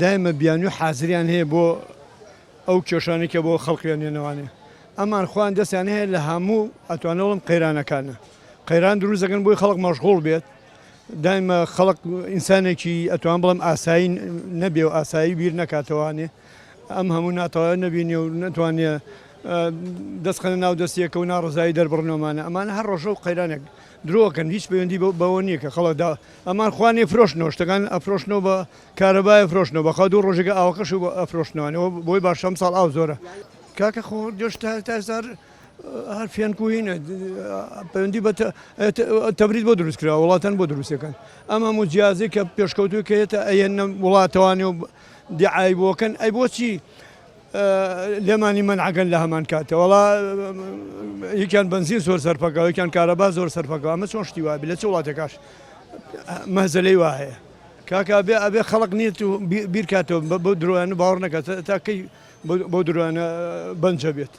دائما بیانوی حازریان هەیە بۆ ئەو کێشانەی کە بۆ خەڵقیان نێنەوانێ ئەمان خوان دەستیان هەیە لە هەموو ئەتوانە وڵم قەیرانەکانە قەیران دروست دەکەن بۆی خەڵق مەشغوڵ بێت دائما خەڵق ئینسانێکی ئەتوان بڵم ئاسایی نەبێ و ئاسایی بیر نەکاتەوانێ ئەم هەموو ناتەوە نەبینێ و نەتوانێ دەستخەنە ناو دەستیەکە و ناڕزایی دەربڕنەوەمانە ئەمانە هەر ڕۆژە و قەیرانێک درۆکەن هیچ پەیوەندی بەوە نییە کە خەڵکدا ئەمان خوانێ فرۆشتنەوە شتەکان ئەفرۆشتنەوە بە کارەبای فرۆشتنەوە بەخوا دوو ڕۆژێکە ئاوەکەش و ئەفرۆشتنەوەنەوە بۆی باش شەم ساڵ ئاو زۆرە کاکە خۆ دۆشتا تازار هەر فێنکوهینە پەیوەندی بە تەبریز بۆ دروست کراوە وڵاتان بۆ دروستەکەن ئەم هەموو جیازێک کە پێشکەوتوی کەیێتە ئەیەنە وڵاتەوانێ و دیعای بۆکەن ئەی بۆچی لێمانی منعەکەن لە هەمان کاتە وەڵا یەکیان بنزین زۆر سەرفەکەوە یەکیان کارەبا زۆر سەرفەکەوە ئەمە چۆن شتی وابێ لە چ وڵاتێکاش مەزەلەی وا هەیە کاکە ئەبێ خەڵق نیت و بیر کاتەوە بۆ درۆیانە باوەڕ نەکات تاکەی بۆ درۆیانە بەنجە بێت